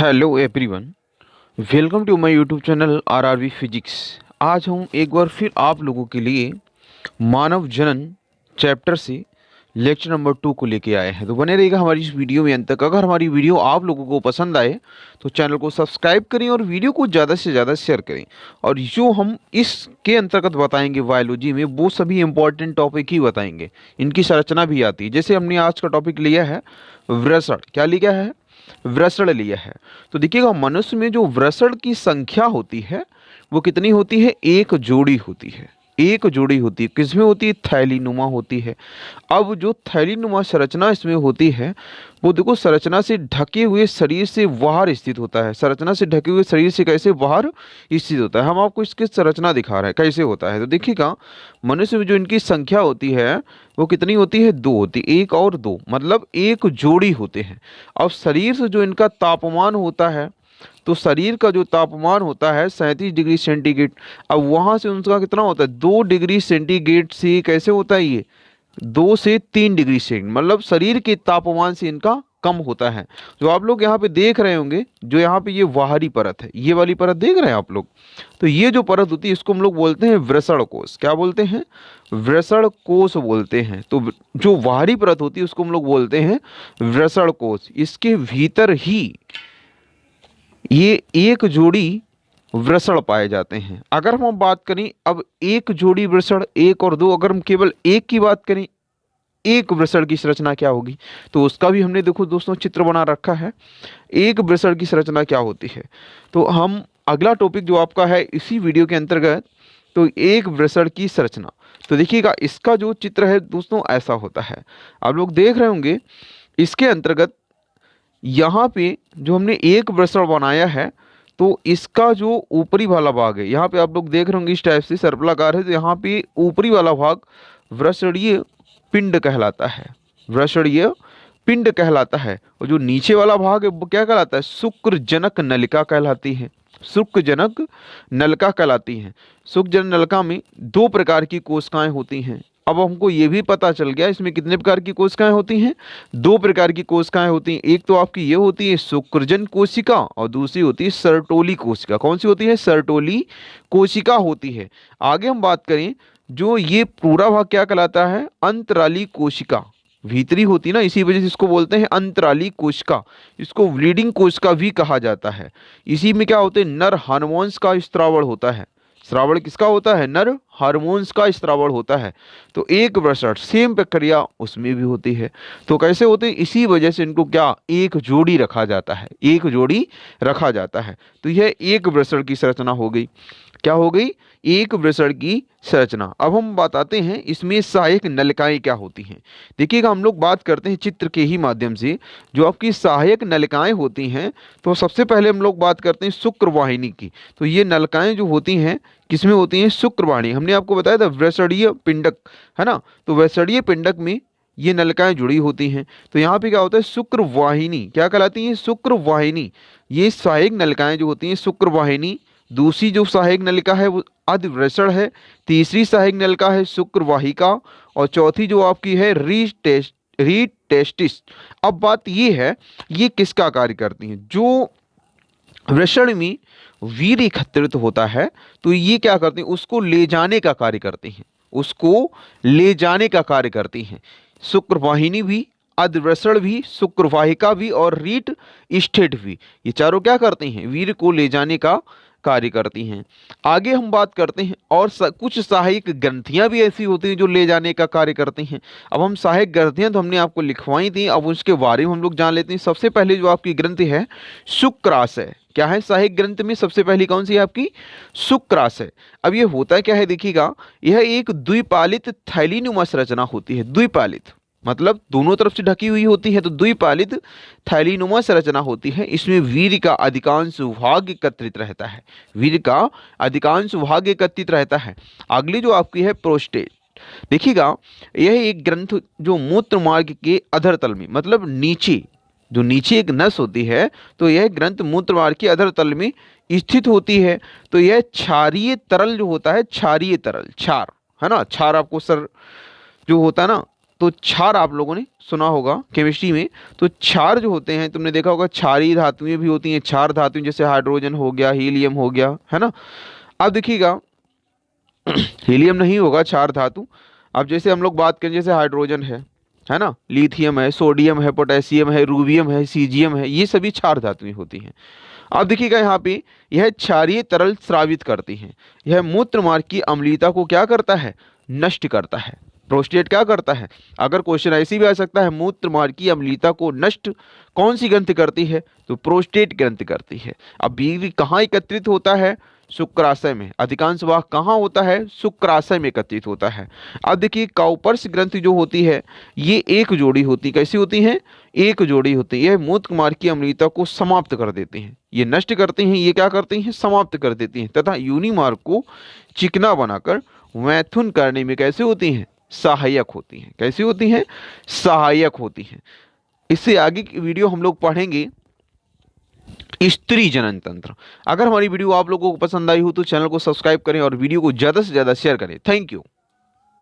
Hello everyone, welcome to my YouTube channel RRV physics. आज हम एक बार फिर आप लोगों के लिए मानव जनन चैप्टर से लेक्चर नंबर 2 को लेके आए हैं। तो बने रहेगा हमारी इस वीडियो में अंत तक। अगर हमारी वीडियो आप लोगों को पसंद आए तो चैनल को सब्सक्राइब करें और वीडियो को ज़्यादा से ज़्यादा शेयर करें। और जो हम इसके अंतर्गत बताएंगे बायोलॉजी में, वो सभी इंपॉर्टेंट टॉपिक ही बताएंगे। इनकी संरचना भी आती है। जैसे हमने आज का टॉपिक लिया है वृषण। क्या लिया है? वृषण लिया है। तो देखिएगा, मनुष्य में जो वृषण की संख्या होती है वो कितनी होती है? एक जोड़ी होती है। एक जोड़ी होती है। किसमें होती है? थैलीनुमा होती है। अब जो थैलीनुमा संरचना इसमें होती है वो देखो, संरचना से ढके हुए शरीर से बाहर स्थित होता है। संरचना से ढके हुए शरीर से कैसे बाहर स्थित होता है? हम आपको इसकी संरचना दिखा रहे हैं कैसे होता है। तो देखिएगा, मनुष्य में जो इनकी संख्या होती है वो कितनी होती है? दो होती है। एक और दो मतलब एक जोड़ी होते हैं। अब शरीर से जो इनका तापमान होता है, तो शरीर का जो तापमान होता है 37 डिग्री सेंटीग्रेड। अब वहाँ से उनका कितना होता है? 2 डिग्री सेंटीग्रेड से कैसे होता है ये? 2 से 3 डिग्री सेंटीग्रेड, मतलब शरीर के तापमान से इनका कम होता है। जो आप लोग यहाँ पे देख रहे होंगे, जो यहाँ पे ये बाहरी परत है, ये वाली परत देख रहे हैं आप लोग, तो ये जो परत होती है इसको हम लोग बोलते हैं वृषण कोश। क्या बोलते हैं? वृषण कोश बोलते हैं। तो जो बाहरी परत होती है उसको हम लोग बोलते हैं वृषण कोश। इसके भीतर ही ये एक जोड़ी वृषण पाए जाते हैं। अगर हम बात करें अब एक जोड़ी वृषण, एक और दो, अगर हम केवल एक की बात करें, एक वृषण की संरचना क्या होगी, तो उसका भी हमने देखो दोस्तों चित्र बना रखा है। एक वृषण की संरचना क्या होती है, तो हम अगला टॉपिक जो आपका है इसी वीडियो के अंतर्गत, तो एक वृषण की संरचना। तो देखिएगा, इसका जो चित्र है दोस्तों ऐसा होता है। आप लोग देख रहे होंगे इसके अंतर्गत यहाँ पे जो हमने एक वृषण बनाया है, तो इसका जो ऊपरी वाला भाग है, यहाँ पे आप लोग देख रहे होंगे इस टाइप से सर्पलाकार है। तो यहाँ पे ऊपरी वाला भाग वृषणीय पिंड कहलाता है। वृषणीय पिंड कहलाता है। और जो नीचे वाला भाग है वो क्या कहलाता है? शुक्रजनक नलिका कहलाती है। शुक्रजनक नलिका कहलाती है। शुक्रजनक नलिका में 2 प्रकार की कोशिकाएं होती हैं। अब हमको ये भी पता चल गया इसमें कितने प्रकार की कोशिकाएं होती हैं? 2 प्रकार की कोशिकाएं होती हैं। एक तो आपकी ये होती है शुक्रजन कोशिका और दूसरी होती है सर्टोली कोशिका। कौन सी होती है? सर्टोली कोशिका होती है। आगे हम बात करें, जो ये पूरा भाग क्या कहलाता है? अंतराली कोशिका। भीतरी होती है ना, इसी वजह से इसको बोलते हैं अंतराली कोशिका। इसको ब्लीडिंग कोशिका भी कहा जाता है। इसी में क्या होते हैं? नर हार्मोन्स का स्त्रावण होता है। श्रावण किसका होता है? नर हार्मोन्स का श्रावण होता है। तो एक वृषण सेम प्रक्रिया उसमें भी होती है। तो कैसे होते हैं? इसी वजह से इनको क्या एक जोड़ी रखा जाता है। एक जोड़ी रखा जाता है। तो यह एक वृषण की संरचना हो गई। क्या हो गई? एक वृषण की संरचना। अब हम बताते हैं इसमें सहायक नलिकाएं क्या होती हैं। देखिएगा, हम लोग बात करते हैं चित्र के ही माध्यम से जो आपकी सहायक नलिकाएं होती हैं। तो सबसे पहले हम लोग बात करते हैं शुक्रवाहिनी की। तो ये नलिकाएं जो होती हैं किसमें होती हैं? शुक्रवाहिनी। हमने आपको बताया था वृषणीय पिंडक, है ना। तो वृषणीय पिंडक में ये नलिकाएं जुड़ी होती हैं। तो यहाँ पे क्या होता है? शुक्रवाहिनी क्या कहलाती है? शुक्रवाहिनी। ये सहायक नलिकाएं जो होती हैं शुक्रवाहिनी। दूसरी जो सहायक नलिका है वो अधिवृषण है। तीसरी सहायक नलिका है शुक्रवाहिका। और चौथी जो आपकी है रीटेस्टिस। अब बात ये है, ये किसका कार्य करती हैं? जो वृषण में वीर एकत्रित होता है तो ये क्या करते हैं? उसको ले जाने का कार्य करते हैं। उसको ले जाने का कार्य करती हैं। शुक्रवाहिनी भी, अधिवृषण भी, शुक्रवाहिका भी और रीट स्टेट भी, ये चारों क्या करती हैं? वीर को ले जाने का कार्य करती हैं। आगे हम बात करते हैं और कुछ सहायक ग्रंथियां भी ऐसी होती हैं जो ले जाने का कार्य करती हैं। अब हम सहायक ग्रंथियां तो हमने आपको लिखवाई थी, अब उसके बारे में हम लोग जान लेते हैं। सबसे पहले जो आपकी ग्रंथि है शुक्राशय। क्या है? सहायक ग्रंथ में सबसे पहली कौन सी है आपकी? शुक्राशय। अब ये होता क्या है? देखिएगा, यह एक द्विपालित थैलीनुमा संरचना होती है। द्विपालित मतलब दोनों तरफ से ढकी हुई होती है। तो द्विपालित थैलीनुमा संरचना होती है। इसमें वीर्य का अधिकांश भाग एकत्रित रहता है। वीर्य का अधिकांश भाग एकत्रित रहता है। अगली जो आपकी है प्रोस्टेट। देखिएगा, यह एक ग्रंथ जो मूत्र मार्ग के अधर तल में, मतलब नीचे, जो नीचे एक नस होती है, तो यह ग्रंथ मूत्र मार्ग के अधर तल में स्थित होती है। तो यह क्षारीय तरल जो होता है, क्षारीय तरल, क्षार है ना, क्षार आपको सर जो होता है ना, तो क्षार आप लोगों ने सुना होगा केमिस्ट्री में। तो क्षार जो होते हैं तुमने देखा होगा, क्षारीय धातुएं भी होती हैं, क्षार धातुएं जैसे हाइड्रोजन हो गया, हीलियम हो गया, है ना। अब देखिएगा हीलियम नहीं होगा क्षार धातु। अब जैसे हम लोग बात करें, जैसे हाइड्रोजन है ना, लिथियम है, सोडियम है, पोटेशियम है, रूबियम है, सीजियम है, ये सभी क्षार धातुएं होती हैं। अब देखिएगा यहाँ पे यह क्षारीय तरल स्रावित करती हैं। यह मूत्र मार्ग की अम्लीयता को क्या करता है, नष्ट करता है। प्रोस्टेट क्या करता है, अगर क्वेश्चन ऐसे भी आ सकता है, मूत्र मार्ग की अम्लीयता को नष्ट कौन सी ग्रंथि करती है, तो प्रोस्टेट ग्रंथि करती है। अब बीज कहाँ एकत्रित होता है, शुक्राशय में। अधिकांश वाहक कहाँ होता है, शुक्राशय में एकत्रित होता है। अब देखिए काउपर्स ग्रंथि जो होती है ये एक जोड़ी होती, कैसी होती है, एक जोड़ी होती है। यह मूत्र मार्ग की अम्लीयता को समाप्त कर देती हैं, ये नष्ट करती हैं, ये क्या करती हैं, समाप्त कर देती हैं, तथा यूनि मार्ग को चिकना बनाकर मैथुन करने में कैसे होती हैं, सहायक होती हैं। कैसी होती हैं, सहायक होती हैं। इससे आगे की वीडियो हम लोग पढ़ेंगे स्त्री जनन तंत्र। अगर हमारी वीडियो आप लोगों को पसंद आई हो तो चैनल को सब्सक्राइब करें और वीडियो को ज़्यादा से ज़्यादा शेयर करें। Thank you.